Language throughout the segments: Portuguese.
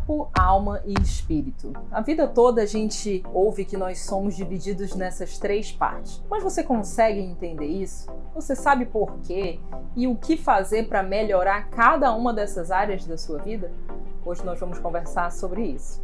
corpo, alma e espírito. A vida toda a gente ouve que nós somos divididos nessas três partes. Mas você consegue entender isso? Você sabe por quê? E o que fazer para melhorar cada uma dessas áreas da sua vida? Hoje nós vamos conversar sobre isso.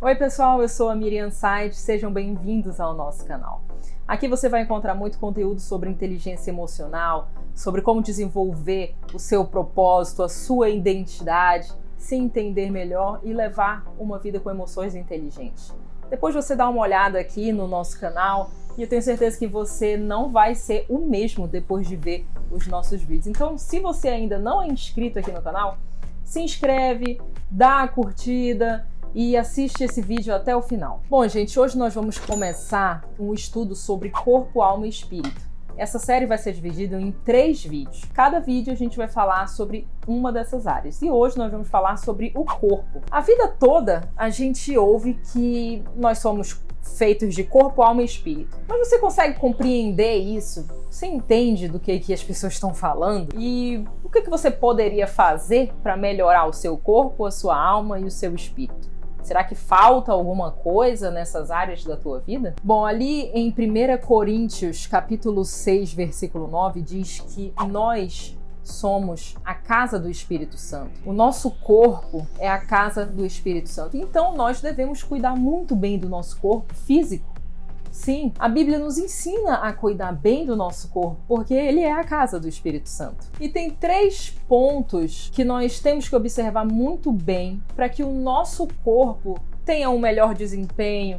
Oi pessoal, eu sou a Miriam Said, sejam bem-vindos ao nosso canal. Aqui você vai encontrar muito conteúdo sobre inteligência emocional, sobre como desenvolver o seu propósito, a sua identidade, se entender melhor e levar uma vida com emoções inteligentes. Depois você dá uma olhada aqui no nosso canal e eu tenho certeza que você não vai ser o mesmo depois de ver os nossos vídeos. Então, se você ainda não é inscrito aqui no canal, se inscreve, dá a curtida e assiste esse vídeo até o final. Bom, gente, hoje nós vamos começar um estudo sobre corpo, alma e espírito. Essa série vai ser dividida em 3 vídeos. Cada vídeo a gente vai falar sobre uma dessas áreas. E hoje nós vamos falar sobre o corpo. A vida toda a gente ouve que nós somos feitos de corpo, alma e espírito. Mas você consegue compreender isso? Você entende do que as pessoas estão falando? E o que você poderia fazer para melhorar o seu corpo, a sua alma e o seu espírito? Será que falta alguma coisa nessas áreas da tua vida? Bom, ali em 1 Coríntios, capítulo 6, versículo 9, diz que nós somos a casa do Espírito Santo. O nosso corpo é a casa do Espírito Santo. Então, nós devemos cuidar muito bem do nosso corpo físico. Sim, a Bíblia nos ensina a cuidar bem do nosso corpo, porque ele é a casa do Espírito Santo. E tem 3 pontos que nós temos que observar muito bem para que o nosso corpo tenha um melhor desempenho,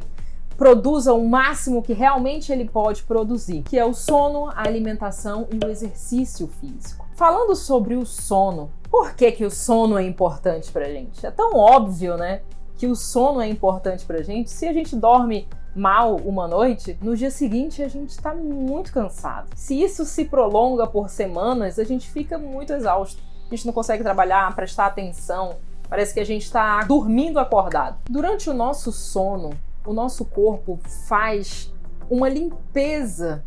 produza o máximo que realmente ele pode produzir, que é o sono, a alimentação e o exercício físico. Falando sobre o sono, por que o sono é importante pra gente? É tão óbvio, né, que o sono é importante pra gente. Se a gente dorme mal uma noite, no dia seguinte a gente está muito cansado. Se isso se prolonga por semanas, a gente fica muito exausto. A gente não consegue trabalhar, prestar atenção. Parece que a gente está dormindo acordado. Durante o nosso sono, o nosso corpo faz uma limpeza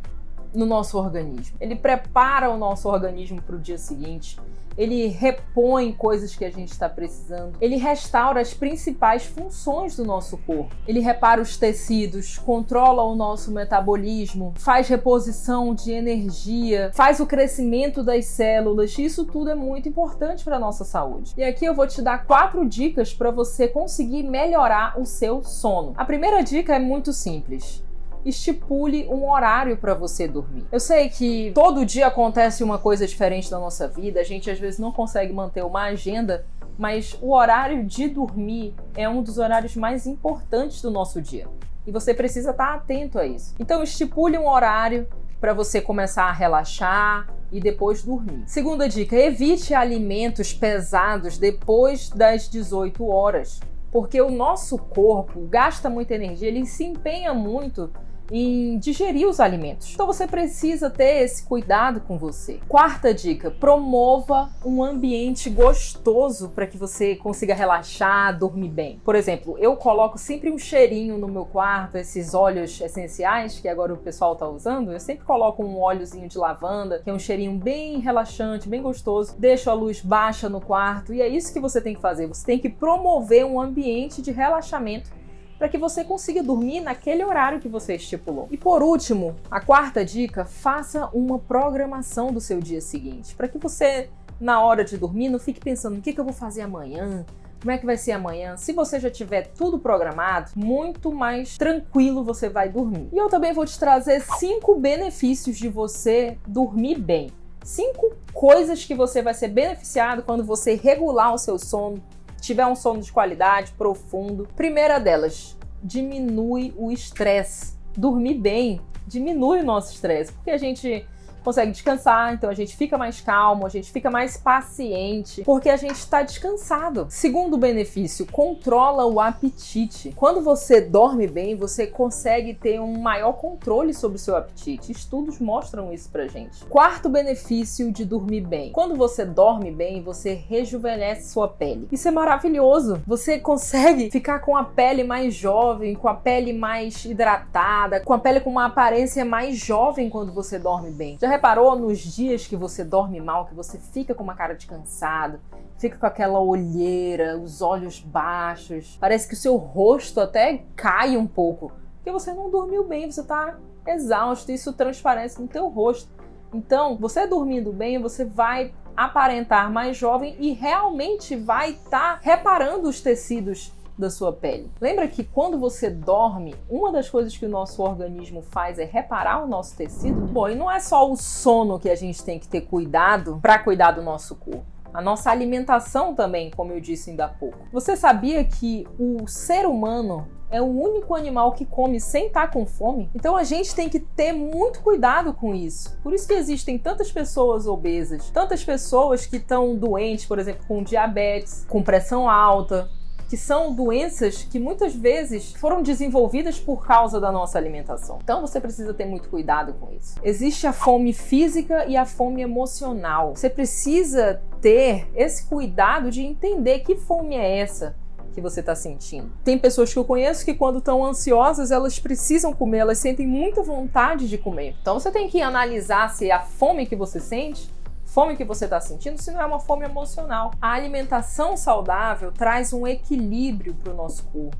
no nosso organismo. Ele prepara o nosso organismo para o dia seguinte. Ele repõe coisas que a gente está precisando. Ele restaura as principais funções do nosso corpo. Ele repara os tecidos, controla o nosso metabolismo, faz reposição de energia, faz o crescimento das células. Isso tudo é muito importante para a nossa saúde. E aqui eu vou te dar 4 dicas para você conseguir melhorar o seu sono. A primeira dica é muito simples. Estipule um horário para você dormir. Eu sei que todo dia acontece uma coisa diferente na nossa vida, a gente às vezes não consegue manter uma agenda, mas o horário de dormir é um dos horários mais importantes do nosso dia. E você precisa estar atento a isso. Então estipule um horário para você começar a relaxar e depois dormir. Segunda dica, evite alimentos pesados depois das 18 horas, porque o nosso corpo gasta muita energia, ele se empenha muito em digerir os alimentos. Então você precisa ter esse cuidado com você. Quarta dica, promova um ambiente gostoso para que você consiga relaxar, dormir bem. Por exemplo, eu coloco sempre um cheirinho no meu quarto, esses óleos essenciais que agora o pessoal está usando, eu sempre coloco um óleozinho de lavanda, que é um cheirinho bem relaxante, bem gostoso. Deixo a luz baixa no quarto e é isso que você tem que fazer. Você tem que promover um ambiente de relaxamento para que você consiga dormir naquele horário que você estipulou. E por último, a 4ª dica, faça uma programação do seu dia seguinte, para que você, na hora de dormir, não fique pensando o que eu vou fazer amanhã, como é que vai ser amanhã. Se você já tiver tudo programado, muito mais tranquilo você vai dormir. E eu também vou te trazer 5 benefícios de você dormir bem. 5 coisas que você vai ser beneficiado quando você regular o seu sono, tiver um sono de qualidade, profundo. Primeira delas, diminui o estresse. Dormir bem diminui o nosso estresse, porque a gente consegue descansar, então a gente fica mais calmo, a gente fica mais paciente, porque a gente está descansado. Segundo benefício, controla o apetite. Quando você dorme bem, você consegue ter um maior controle sobre o seu apetite. Estudos mostram isso pra gente. Quarto benefício de dormir bem. Quando você dorme bem, você rejuvenesce sua pele. Isso é maravilhoso. Você consegue ficar com a pele mais jovem, com a pele mais hidratada, com a pele com uma aparência mais jovem quando você dorme bem. Já reparou nos dias que você dorme mal, que você fica com uma cara de cansado, fica com aquela olheira, os olhos baixos, parece que o seu rosto até cai um pouco, porque você não dormiu bem, você tá exausto, isso transparece no teu rosto. Então, você dormindo bem, você vai aparentar mais jovem e realmente vai estar reparando os tecidos da sua pele. Lembra que quando você dorme, uma das coisas que o nosso organismo faz é reparar o nosso tecido? Bom, e não é só o sono que a gente tem que ter cuidado para cuidar do nosso corpo. A nossa alimentação também, como eu disse ainda há pouco. Você sabia que o ser humano é o único animal que come sem estar com fome? Então a gente tem que ter muito cuidado com isso. Por isso que existem tantas pessoas obesas, tantas pessoas que estão doentes, por exemplo, com diabetes, com pressão alta, que são doenças que muitas vezes foram desenvolvidas por causa da nossa alimentação. Então você precisa ter muito cuidado com isso. Existe a fome física e a fome emocional. Você precisa ter esse cuidado de entender que fome é essa que você está sentindo. Tem pessoas que eu conheço que quando estão ansiosas, elas precisam comer, elas sentem muita vontade de comer. Então você tem que analisar se a fome que você sente, fome que você está sentindo, se não é uma fome emocional. A alimentação saudável traz um equilíbrio para o nosso corpo.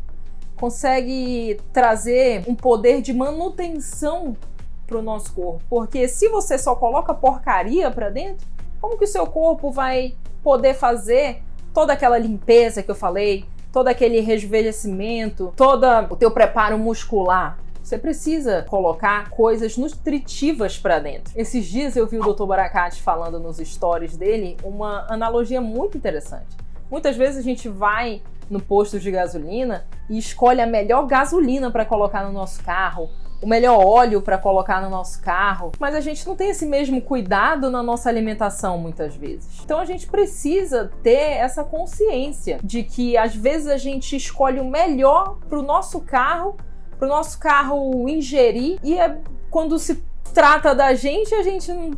Consegue trazer um poder de manutenção para o nosso corpo. Porque se você só coloca porcaria para dentro, como que o seu corpo vai poder fazer toda aquela limpeza que eu falei, todo aquele rejuvenescimento, todo o teu preparo muscular? Você precisa colocar coisas nutritivas para dentro. Esses dias eu vi o Dr. Barakat falando nos stories dele uma analogia muito interessante. Muitas vezes a gente vai no posto de gasolina e escolhe a melhor gasolina para colocar no nosso carro, o melhor óleo para colocar no nosso carro, mas a gente não tem esse mesmo cuidado na nossa alimentação muitas vezes. Então a gente precisa ter essa consciência de que às vezes a gente escolhe o melhor para o nosso carro ingerir, e quando se trata da gente, a gente não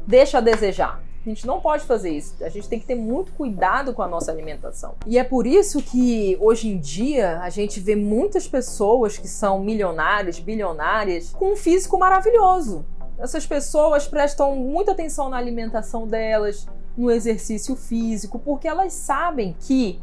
deixa a desejar. A gente não pode fazer isso. A gente tem que ter muito cuidado com a nossa alimentação. E é por isso que hoje em dia a gente vê muitas pessoas que são milionárias, bilionárias, com um físico maravilhoso. Essas pessoas prestam muita atenção na alimentação delas, no exercício físico, porque elas sabem que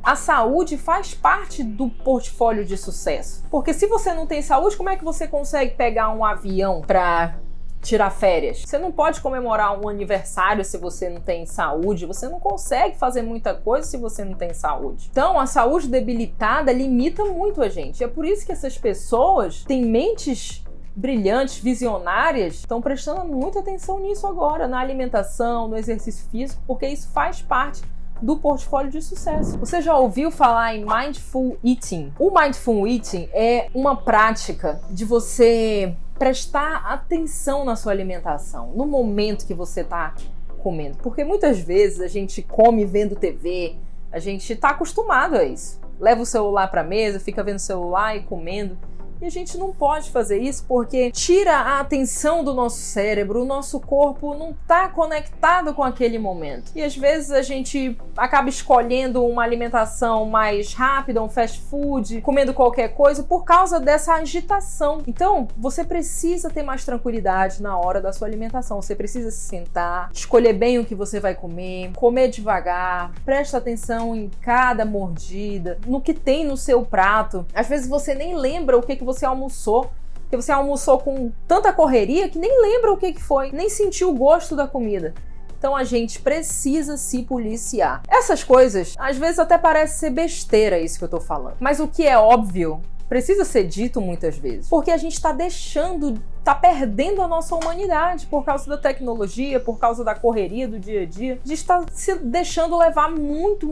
a saúde faz parte do portfólio de sucesso. Porque se você não tem saúde, como é que você consegue pegar um avião para tirar férias? Você não pode comemorar um aniversário se você não tem saúde. Você não consegue fazer muita coisa se você não tem saúde. Então, a saúde debilitada limita muito a gente. É por isso que essas pessoas têm mentes brilhantes, visionárias, estão prestando muita atenção nisso agora, na alimentação, no exercício físico, porque isso faz parte do portfólio de sucesso. Você já ouviu falar em Mindful Eating? O Mindful Eating é uma prática de você prestar atenção na sua alimentação, no momento que você está comendo. Porque muitas vezes a gente come vendo TV, a gente está acostumado a isso. Leva o celular para a mesa, fica vendo o celular e comendo. E a gente não pode fazer isso porque tira a atenção do nosso cérebro, o nosso corpo não está conectado com aquele momento. E às vezes a gente acaba escolhendo uma alimentação mais rápida, um fast food, comendo qualquer coisa por causa dessa agitação. Então, você precisa ter mais tranquilidade na hora da sua alimentação. Você precisa se sentar, escolher bem o que você vai comer devagar, presta atenção em cada mordida, no que tem no seu prato. Às vezes você nem lembra o que você almoçou, porque você almoçou com tanta correria que nem lembra o que foi, nem sentiu o gosto da comida. Então a gente precisa se policiar. Essas coisas, às vezes até parece ser besteira isso que eu tô falando, mas o que é óbvio precisa ser dito muitas vezes, porque a gente tá perdendo a nossa humanidade por causa da tecnologia, por causa da correria do dia a dia. A gente está se deixando levar muito.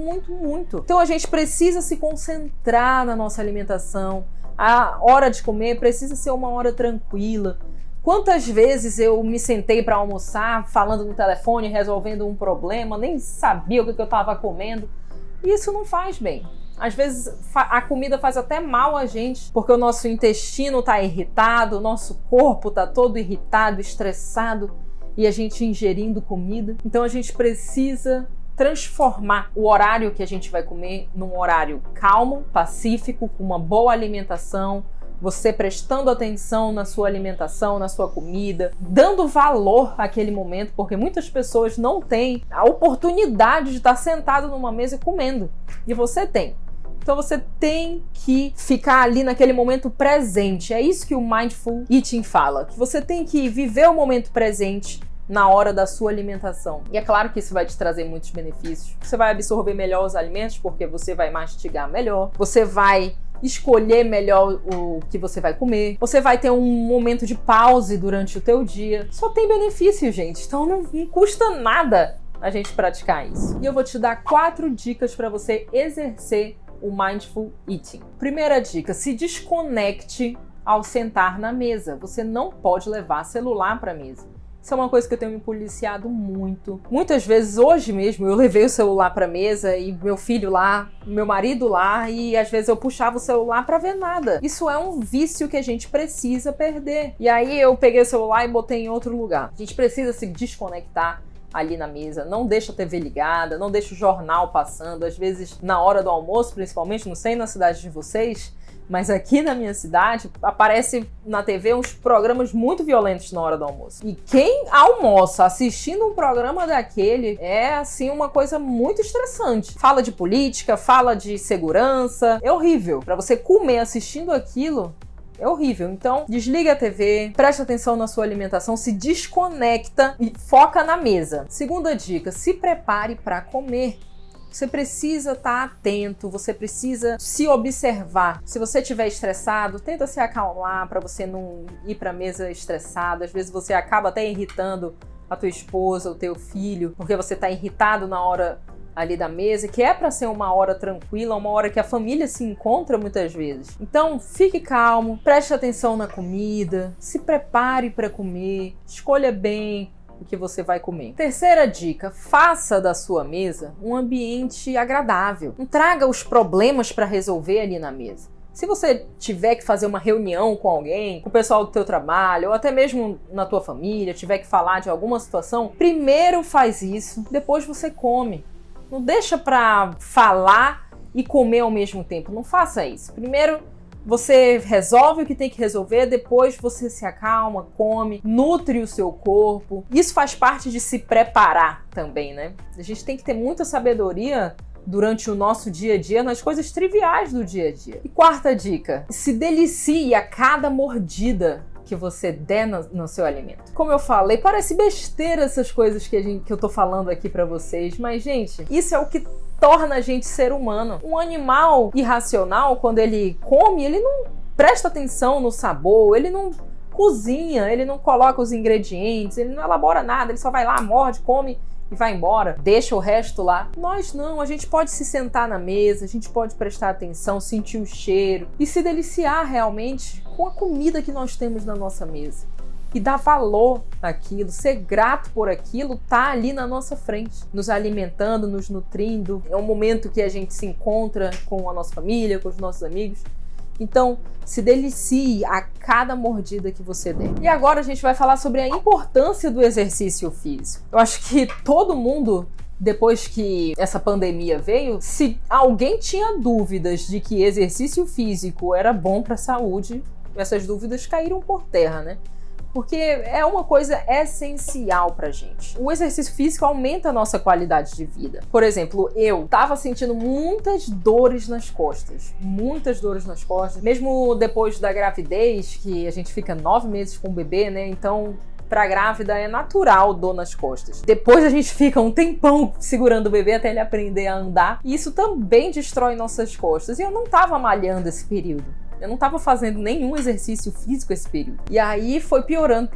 Então a gente precisa se concentrar na nossa alimentação. A hora de comer precisa ser uma hora tranquila, Quantas vezes eu me sentei para almoçar, falando no telefone, resolvendo um problema, nem sabia o que eu estava comendo. Isso não faz bem. Às vezes a comida faz até mal a gente, porque o nosso intestino está irritado, o nosso corpo está todo irritado, estressado, e a gente ingerindo comida. Então a gente precisa transformar o horário que a gente vai comer num horário calmo, pacífico, com uma boa alimentação, você prestando atenção na sua alimentação, na sua comida, dando valor àquele momento, porque muitas pessoas não têm a oportunidade de estar sentado numa mesa comendo, e você tem. Então você tem que ficar ali naquele momento presente. É isso que o Mindful Eating fala, que você tem que viver o momento presente na hora da sua alimentação. E é claro que isso vai te trazer muitos benefícios. Você vai absorver melhor os alimentos, porque você vai mastigar melhor, você vai escolher melhor o que você vai comer, você vai ter um momento de pause durante o teu dia. Só tem benefício, gente, então não custa nada a gente praticar isso. E eu vou te dar 4 dicas para você exercer o Mindful Eating. Primeira dica, se desconecte ao sentar na mesa. Você não pode levar celular para a mesa. Isso é uma coisa que eu tenho me policiado muito. Muitas vezes, hoje mesmo, eu levei o celular para a mesa e meu filho lá, meu marido lá, e às vezes eu puxava o celular para ver nada. Isso é um vício que a gente precisa perder. E aí eu peguei o celular e botei em outro lugar. A gente precisa se desconectar ali na mesa, não deixa a TV ligada, não deixa o jornal passando, às vezes na hora do almoço, principalmente, não sei na cidade de vocês, mas aqui na minha cidade aparece na TV uns programas muito violentos na hora do almoço. E quem almoça assistindo um programa daquele é assim uma coisa muito estressante. Fala de política, fala de segurança, é horrível. Para você comer assistindo aquilo, é horrível. Então, desliga a TV, presta atenção na sua alimentação, se desconecta e foca na mesa. Segunda dica, se prepare para comer. Você precisa estar atento, você precisa se observar. Se você estiver estressado, tenta se acalmar para você não ir para a mesa estressado. Às vezes você acaba até irritando a tua esposa, o teu filho, porque você está irritado na hora ali da mesa, que é para ser uma hora tranquila, uma hora que a família se encontra muitas vezes. Então, fique calmo, preste atenção na comida, se prepare para comer, escolha bem o que você vai comer. Terceira dica, faça da sua mesa um ambiente agradável. Não traga os problemas para resolver ali na mesa. Se você tiver que fazer uma reunião com alguém, com o pessoal do teu trabalho, ou até mesmo na tua família, tiver que falar de alguma situação, primeiro faz isso, depois você come. Não deixa para falar e comer ao mesmo tempo. Não faça isso. Primeiro você resolve o que tem que resolver, depois você se acalma, come, nutre o seu corpo. Isso faz parte de se preparar também, né? A gente tem que ter muita sabedoria durante o nosso dia a dia nas coisas triviais do dia a dia. E quarta dica, se delicie a cada mordida que você der no seu alimento. Como eu falei, parece besteira essas coisas que eu tô falando aqui pra vocês, mas gente, isso é o que torna a gente ser humano. Um animal irracional, quando ele come, ele não presta atenção no sabor, ele não cozinha, ele não coloca os ingredientes, ele não elabora nada, ele só vai lá, morde, come e vai embora, deixa o resto lá. Nós não, a gente pode se sentar na mesa, a gente pode prestar atenção, sentir o cheiro e se deliciar realmente com a comida que nós temos na nossa mesa. E dar valor àquilo, ser grato por aquilo, tá ali na nossa frente, nos alimentando, nos nutrindo. É um momento que a gente se encontra com a nossa família, com os nossos amigos. Então, se delicie a cada mordida que você der. E agora a gente vai falar sobre a importância do exercício físico. Eu acho que todo mundo, depois que essa pandemia veio, se alguém tinha dúvidas de que exercício físico era bom para a saúde, essas dúvidas caíram por terra, né? Porque é uma coisa essencial pra gente. O exercício físico aumenta a nossa qualidade de vida. Por exemplo, eu tava sentindo muitas dores nas costas. Muitas dores nas costas. Mesmo depois da gravidez, que a gente fica 9 meses com o bebê, né? Então, pra grávida é natural dor nas costas. Depois a gente fica um tempão segurando o bebê até ele aprender a andar. E isso também destrói nossas costas. E eu não tava malhando esse período. Eu não estava fazendo nenhum exercício físico esse período. E aí foi piorando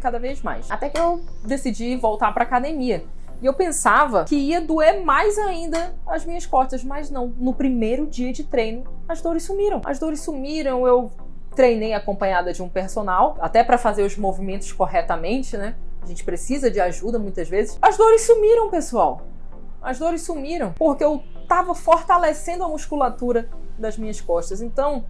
cada vez mais. Até que eu decidi voltar para academia. E eu pensava que ia doer mais ainda as minhas costas, mas não. No primeiro dia de treino, as dores sumiram. As dores sumiram, eu treinei acompanhada de um personal, até para fazer os movimentos corretamente, né? A gente precisa de ajuda muitas vezes. As dores sumiram, pessoal. As dores sumiram porque eu estava fortalecendo a musculatura das minhas costas. Então,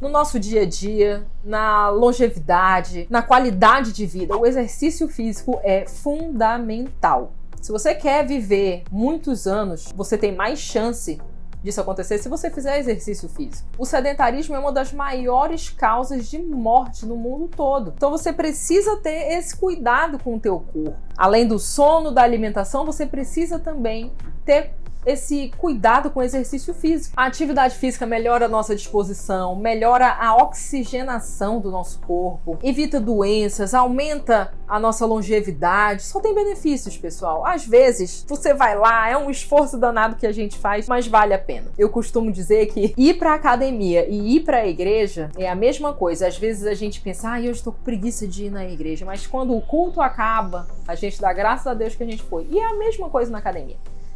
no nosso dia a dia, na longevidade, na qualidade de vida, o exercício físico é fundamental. Se você quer viver muitos anos, você tem mais chance disso acontecer se você fizer exercício físico. O sedentarismo é uma das maiores causas de morte no mundo todo. Então você precisa ter esse cuidado com o teu corpo. Além do sono, da alimentação, você precisa também ter esse cuidado com o exercício físico. A atividade física melhora a nossa disposição, melhora a oxigenação do nosso corpo, evita doenças, aumenta a nossa longevidade. Só tem benefícios, pessoal. Às vezes, você vai lá, é um esforço danado que a gente faz, mas vale a pena. Eu costumo dizer que ir pra academia e ir pra igreja é a mesma coisa. Às vezes a gente pensa, eu estou com preguiça de ir na igreja, mas quando o culto acaba, a gente dá graças a Deus que a gente foi. E é a mesma coisa na academia.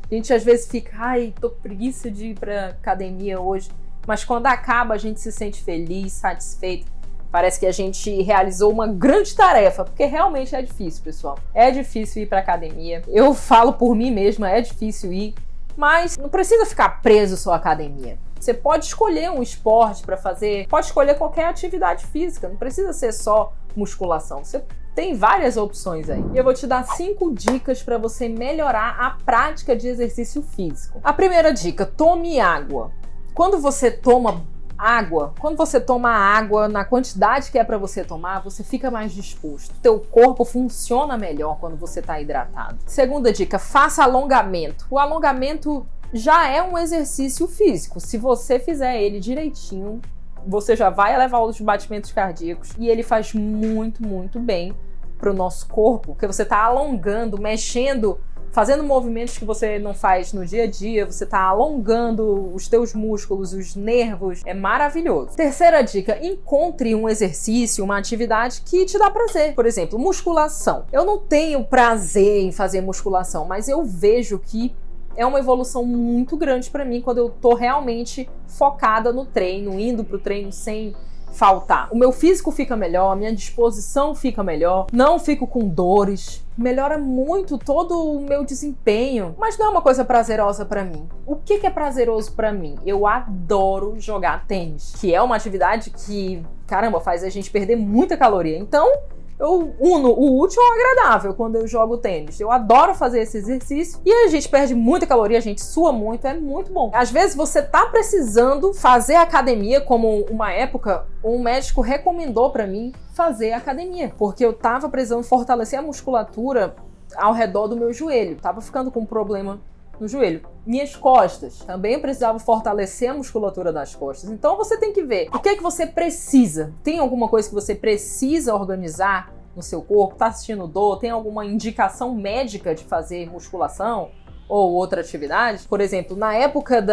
A gente às vezes fica, tô com preguiça de ir pra academia hoje. Mas quando acaba, a gente se sente feliz, satisfeito. Parece que a gente realizou uma grande tarefa, porque realmente é difícil, pessoal. É difícil ir pra academia. Eu falo por mim mesma, é difícil ir. Mas não precisa ficar preso só à academia. Você pode escolher um esporte para fazer, pode escolher qualquer atividade física. Não precisa ser só musculação. Você tem várias opções aí. E eu vou te dar 5 dicas para você melhorar a prática de exercício físico. A primeira dica, tome água. Quando você toma água na quantidade que é para você tomar, você fica mais disposto. Teu corpo funciona melhor quando você está hidratado. Segunda dica, faça alongamento. O alongamento já é um exercício físico. Se você fizer ele direitinho, você já vai elevar os batimentos cardíacos e ele faz muito, muito bem para o nosso corpo, porque você está alongando, mexendo, fazendo movimentos que você não faz no dia a dia, você está alongando os teus músculos, os nervos, é maravilhoso. Terceira dica, encontre um exercício, uma atividade que te dá prazer. Por exemplo, musculação. Eu não tenho prazer em fazer musculação, mas eu vejo que é uma evolução muito grande para mim quando eu tô realmente focada no treino, indo pro treino sem faltar. O meu físico fica melhor, a minha disposição fica melhor, não fico com dores, melhora muito todo o meu desempenho, mas não é uma coisa prazerosa para mim. O que é prazeroso para mim? Eu adoro jogar tênis, que é uma atividade que, caramba, faz a gente perder muita caloria. Então, eu uno o útil ao agradável quando eu jogo tênis. Eu adoro fazer esse exercício e a gente perde muita caloria, a gente sua muito, é muito bom. Às vezes você tá precisando fazer academia, como uma época um médico recomendou pra mim fazer academia, porque eu tava precisando fortalecer a musculatura ao redor do meu joelho. Tava ficando com um problema no joelho. Minhas costas, também precisava fortalecer a musculatura das costas. Então você tem que ver o que é que você precisa. Tem alguma coisa que você precisa organizar no seu corpo? Tá assistindo dor? Tem alguma indicação médica de fazer musculação ou outra atividade? Por exemplo, na época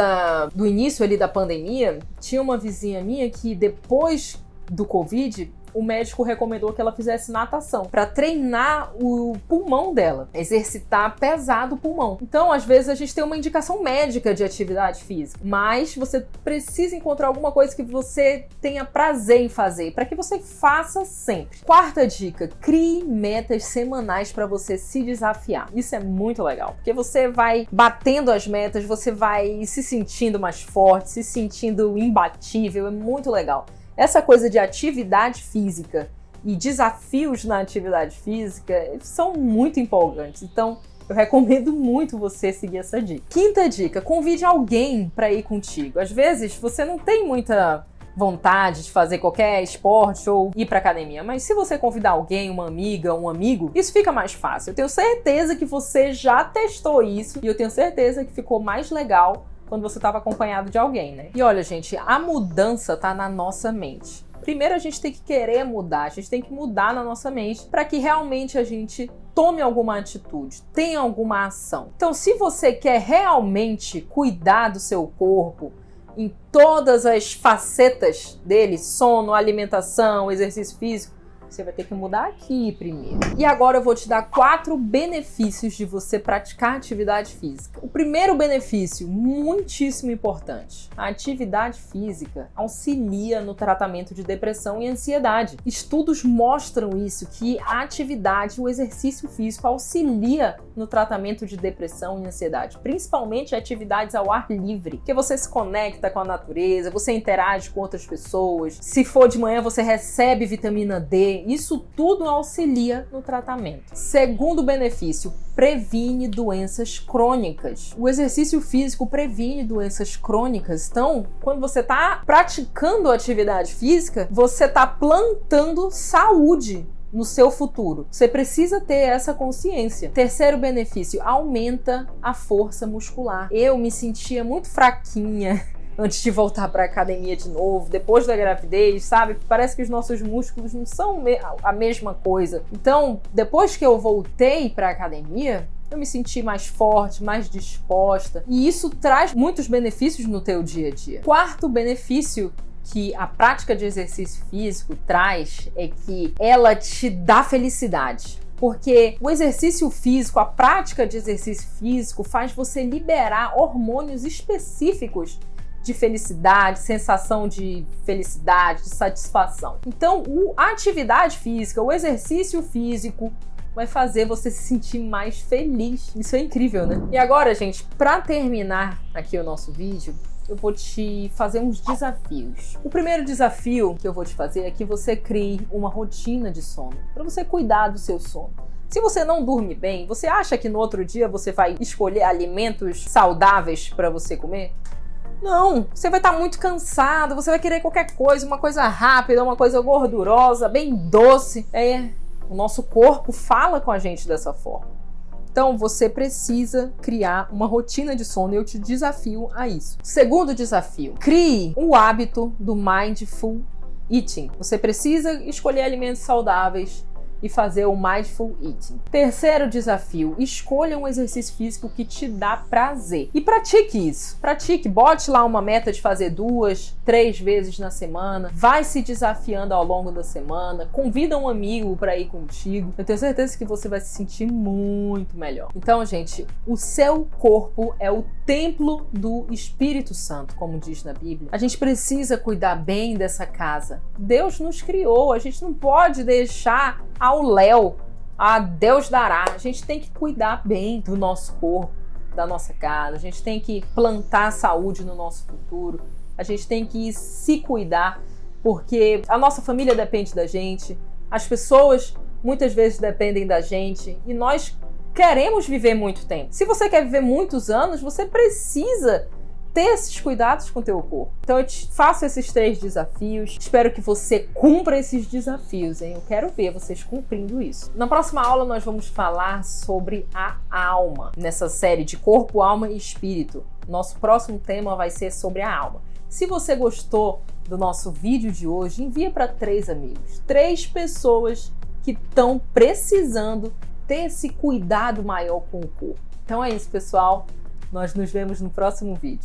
do início ali da pandemia, tinha uma vizinha minha que depois do Covid, o médico recomendou que ela fizesse natação para treinar o pulmão dela, exercitar pesado o pulmão. Então, às vezes, a gente tem uma indicação médica de atividade física, mas você precisa encontrar alguma coisa que você tenha prazer em fazer, para que você faça sempre. Quarta dica, crie metas semanais para você se desafiar. Isso é muito legal, porque você vai batendo as metas, você vai se sentindo mais forte, se sentindo imbatível, é muito legal. Essa coisa de atividade física e desafios na atividade física são muito empolgantes. Então, eu recomendo muito você seguir essa dica. Quinta dica, convide alguém para ir contigo. Às vezes, você não tem muita vontade de fazer qualquer esporte ou ir para academia, mas se você convidar alguém, uma amiga, um amigo, isso fica mais fácil. Eu tenho certeza que você já testou isso e eu tenho certeza que ficou mais legal quando você estava acompanhado de alguém, né? E olha, gente, a mudança tá na nossa mente. Primeiro a gente tem que querer mudar, a gente tem que mudar na nossa mente para que realmente a gente tome alguma atitude, tenha alguma ação. Então, se você quer realmente cuidar do seu corpo em todas as facetas dele, sono, alimentação, exercício físico, Você vai ter que mudar aqui primeiro. E agora eu vou te dar 4 benefícios de você praticar atividade física. O primeiro benefício, muitíssimo importante. A atividade física auxilia no tratamento de depressão e ansiedade. Estudos mostram isso, que a atividade, o exercício físico auxilia no tratamento de depressão e ansiedade, principalmente atividades ao ar livre, que você se conecta com a natureza, você interage com outras pessoas. Se for de manhã, você recebe vitamina D. Isso tudo auxilia no tratamento. Segundo benefício, previne doenças crônicas. O exercício físico previne doenças crônicas. Então, quando você está praticando atividade física, você está plantando saúde no seu futuro. Você precisa ter essa consciência. Terceiro benefício, aumenta a força muscular. Eu me sentia muito fraquinha antes de voltar para a academia de novo, depois da gravidez, sabe? Parece que os nossos músculos não são a mesma coisa. Então, depois que eu voltei para a academia, eu me senti mais forte, mais disposta. E isso traz muitos benefícios no teu dia a dia. Quarto benefício que a prática de exercício físico traz é que ela te dá felicidade. Porque o exercício físico, a prática de exercício físico faz você liberar hormônios específicos de felicidade, sensação de felicidade, de satisfação. Então, a atividade física, o exercício físico vai fazer você se sentir mais feliz. Isso é incrível, né? E agora, gente, para terminar aqui o nosso vídeo, eu vou te fazer uns desafios. O primeiro desafio que eu vou te fazer é que você crie uma rotina de sono, para você cuidar do seu sono. Se você não dorme bem, você acha que no outro dia você vai escolher alimentos saudáveis para você comer? Não, você vai estar muito cansado, você vai querer qualquer coisa, uma coisa rápida, uma coisa gordurosa, bem doce. O nosso corpo fala com a gente dessa forma. Então você precisa criar uma rotina de sono e eu te desafio a isso. Segundo desafio, crie o hábito do Mindful Eating. Você precisa escolher alimentos saudáveis e fazer o Mindful Eating. Terceiro desafio, escolha um exercício físico que te dá prazer. E pratique isso. Pratique, bote lá uma meta de fazer 2, 3 vezes na semana. Vai se desafiando ao longo da semana. Convida um amigo para ir contigo. Eu tenho certeza que você vai se sentir muito melhor. Então, gente, o seu corpo é o templo do Espírito Santo, como diz na Bíblia. A gente precisa cuidar bem dessa casa. Deus nos criou, a gente não pode deixar ao léu, a Deus dará. A gente tem que cuidar bem do nosso corpo, da nossa casa. A gente tem que plantar saúde no nosso futuro. A gente tem que se cuidar, porque a nossa família depende da gente. As pessoas muitas vezes dependem da gente e nós queremos viver muito tempo. Se você quer viver muitos anos, você precisa ter esses cuidados com o teu corpo. Então eu te faço esses 3 desafios. Espero que você cumpra esses desafios, hein? Eu quero ver vocês cumprindo isso. Na próxima aula nós vamos falar sobre a alma, nessa série de corpo, alma e espírito. Nosso próximo tema vai ser sobre a alma. Se você gostou do nosso vídeo de hoje, envia para 3 amigos. 3 pessoas que estão precisando ter esse cuidado maior com o corpo. Então é isso, pessoal. Nós nos vemos no próximo vídeo.